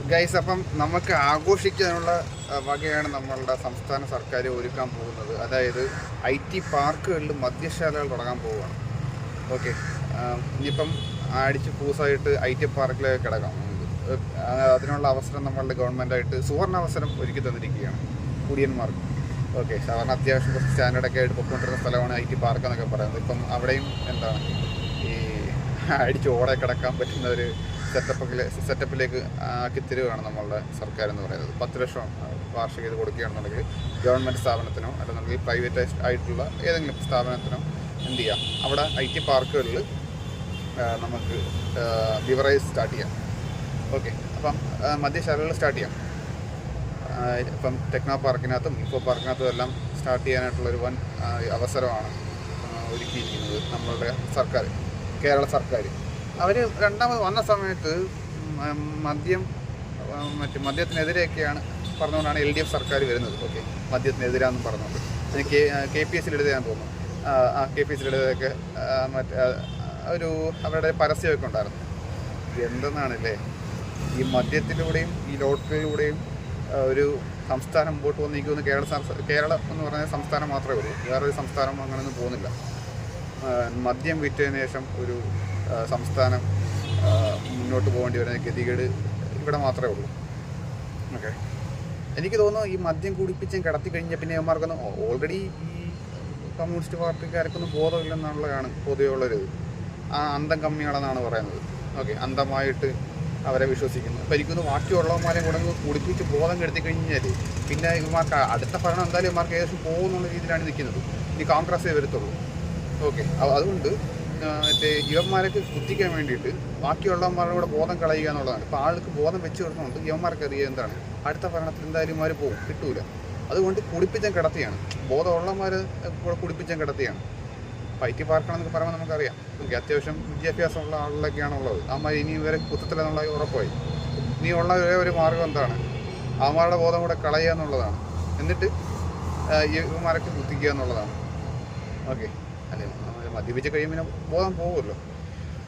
Guys, അപ്പം നമുക്ക് ആഘോഷിക്കാനുള്ള വകയാണ് നമ്മളുടെ സംസ്ഥാന സർക്കാർ ഒരുക്കാൻ പോകുന്നത്. അതായത് IT പാർക്കുകളിൽ മദ്യശാലകൾ തുടങ്ങാൻ പോവുകയാണ്. ഓക്കെ, ഇനിയിപ്പം അടിച്ച് പൂസായിട്ട് IT പാർക്കിലേക്ക് കിടക്കാം. അതിനുള്ള അവസരം നമ്മളുടെ ഗവൺമെൻറ്റായിട്ട് സുവർണ അവസരം ഒരുക്കി തന്നിരിക്കുകയാണ് കുടിയന്മാർക്ക്. ഓക്കെ, സാധാരണ അത്യാവശ്യം കുറച്ച് സ്റ്റാൻഡേർഡൊക്കെ ആയിട്ട് പൊയ്ക്കൊണ്ടിരുന്ന സ്ഥലമാണ് IT പാർക്ക് എന്നൊക്കെ പറയുന്നത്. ഇപ്പം അവിടെയും എന്താണ് ഈ അടിച്ച് ഓടെ കിടക്കാൻ പറ്റുന്ന ഒരു സെറ്റപ്പിലേക്ക് ആക്കി തരികയാണ് നമ്മളുടെ സർക്കാർ എന്ന് പറയുന്നത്. 10 ലക്ഷം വാർഷിക ഇത് കൊടുക്കുകയാണെന്നുണ്ടെങ്കിൽ ഗവൺമെൻറ് സ്ഥാപനത്തിനോ അല്ലെന്നുണ്ടെങ്കിൽ പ്രൈവറ്റൈസ്ഡ് ആയിട്ടുള്ള ഏതെങ്കിലും സ്ഥാപനത്തിനോ എന്ത് ചെയ്യാം, അവിടെ IT പാർക്കുകളിൽ നമുക്ക് ബിവറേജ് സ്റ്റാർട്ട് ചെയ്യാം. ഓക്കെ, അപ്പം മദ്യശാലകൾ സ്റ്റാർട്ട് ചെയ്യാം. ഇപ്പം ടെക്നോ പാർക്കിനകത്തും ഇൻഫോ പാർക്കിനകത്തും എല്ലാം സ്റ്റാർട്ട് ചെയ്യാനായിട്ടുള്ളൊരു വൻ അവസരമാണ് ഒരുക്കിയിരിക്കുന്നത് നമ്മളുടെ സർക്കാർ, കേരള സർക്കാർ. അവർ രണ്ടാമത് വന്ന സമയത്ത് മദ്യത്തിനെതിരെയൊക്കെയാണ് പറഞ്ഞുകൊണ്ടാണ് LDF സർക്കാർ വരുന്നത്. ഓക്കെ, മദ്യത്തിനെതിരാന്നും പറഞ്ഞുകൊണ്ട് KPSC എഴുതാൻ തോന്നുന്നു. KPSC എഴുതൊക്കെ ഒരു അവരുടെ പരസ്യമൊക്കെ ഉണ്ടായിരുന്നു. എന്തെന്നാണല്ലേ ഈ മദ്യത്തിലൂടെയും ഈ ലോട്ടറിയിലൂടെയും ഒരു സംസ്ഥാനം മുമ്പോട്ട് വന്നിരിക്കുമെന്ന് കേരളം എന്ന് പറഞ്ഞ സംസ്ഥാനം മാത്രമേ ഉള്ളൂ. വേറൊരു സംസ്ഥാനം അങ്ങനെയൊന്നും പോകുന്നില്ല. മദ്യം വിറ്റതിന് ശേഷം ഒരു സംസ്ഥാനം മുന്നോട്ട് പോകേണ്ടി വരുന്ന ഗതികേട് ഇവിടെ മാത്രമേ ഉള്ളൂ. ഓക്കെ, എനിക്ക് തോന്നുന്നു ഈ മദ്യം കുടിപ്പിച്ചും കിടത്തി കഴിഞ്ഞാൽ പിന്നെ അവന്മാർക്കൊന്നും ഓൾറെഡി ഈ കമ്മ്യൂണിസ്റ്റ് പാർട്ടിക്കാർക്കൊന്നും ബോധമില്ലെന്നുള്ളതാണ് പൊതുവെയുള്ളൊരു അന്തം കമ്മിയാണെന്നാണ് പറയുന്നത്. ഓക്കെ, അന്ധമായിട്ട് അവരെ വിശ്വസിക്കുന്നു. അപ്പോൾ എനിക്കൊന്ന് ബാക്കിയുള്ളവന്മാരെ കൂടെ കുടിപ്പിച്ച് ബോധം കെടുത്തി കഴിഞ്ഞാൽ പിന്നെ ഇവന്മാർക്ക് അടുത്ത ഭരണം എന്തായാലും ഇവന്മാർക്ക് ഏകദേശം പോകുന്നുള്ള രീതിയിലാണ് നിൽക്കുന്നത്. ഇനി കോൺഗ്രസ്സേ വരത്തുള്ളൂ. ഓക്കെ, അതുകൊണ്ട് യുവന്മാർക്ക് കുത്തിക്കാൻ വേണ്ടിയിട്ട് ബാക്കിയുള്ളവന്മാരുടെ കൂടെ ബോധം കളയുക എന്നുള്ളതാണ്. ഇപ്പോൾ ആൾക്ക് ബോധം വെച്ച് വരുന്നതുകൊണ്ട് യുവന്മാർക്ക് അറിയാം എന്താണ് അടുത്ത ഭരണത്തിൽ എന്തായാലും ഇവന്മാർ പോകും, കിട്ടൂല. അതുകൊണ്ട് കുടിപ്പിച്ചാൽ കിടത്തിയാണ്, ബോധമുള്ളവന്മാർ കൂടെ കുടിപ്പിച്ചാൽ കിടത്തിയാണ്. അപ്പോൾ IT പാർക്കാണെന്നൊക്കെ പറയുമ്പോൾ നമുക്കറിയാം അത്യാവശ്യം വിദ്യാഭ്യാസമുള്ള ആളുകളൊക്കെയാണ് ഉള്ളത്. അവന്മാർ ഇനി ഇവരെ കുത്തത്തില്ലെന്നുള്ള ഉറപ്പായി. ഇനി ഉള്ള ഒരു മാർഗം എന്താണ്, അവന്മാരുടെ ബോധം കൂടെ കളയുക എന്നുള്ളതാണ്. എന്നിട്ട് ഇവന്മാരൊക്കെ കുത്തിക്കുക എന്നുള്ളതാണ്. ഓക്കെ, അല്ലേ, മദ്യപിച്ച് കഴിയുമ്പോൾ ബോധം പോകുമല്ലോ,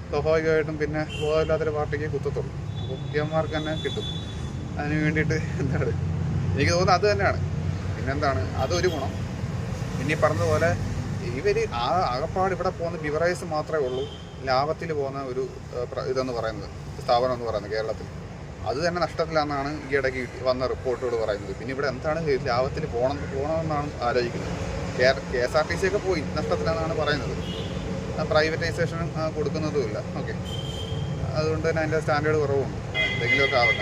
സ്വാഭാവികമായിട്ടും പിന്നെ ബോധമില്ലാത്തൊരു പാർട്ടിക്ക് കുത്തത്തുള്ളൂ. അപ്പോൾ ഇവന്മാർക്ക് തന്നെ കിട്ടും. അതിന് വേണ്ടിയിട്ട് എന്താണ് എനിക്ക് തോന്നുന്നത് അത് തന്നെയാണ്. പിന്നെന്താണ് അതൊരു ഗുണം. പിന്നെ ഈ പറഞ്ഞതുപോലെ ഇവർ ആകപ്പാട് ഇവിടെ പോകുന്ന ബിവറേജ് മാത്രമേ ഉള്ളൂ ലാഭത്തിൽ പോകുന്ന ഒരു ഇതെന്ന് പറയുന്നത്, സ്ഥാപനം എന്ന് പറയുന്നത് കേരളത്തിൽ. അത് തന്നെ നഷ്ടത്തിലാണെന്നാണ് ഈ ഇടയ്ക്ക് വന്ന റിപ്പോർട്ടുകൾ പറയുന്നത്. പിന്നെ ഇവിടെ എന്താണ് ലാഭത്തിൽ പോകണമെന്നാണ് ആലോചിക്കുന്നത്. KSRTC ഒക്കെ പോയി നഷ്ടത്തിലാണെന്നാണ് പറയുന്നത്. പ്രൈവറ്റൈസേഷനും കൊടുക്കുന്നതുമില്ല. ഓക്കെ, അതുകൊണ്ട് തന്നെ അതിൻ്റെ സ്റ്റാൻഡേർഡ് കുറവുണ്ട്. എന്തെങ്കിലുമൊക്കെ ആവട്ടെ.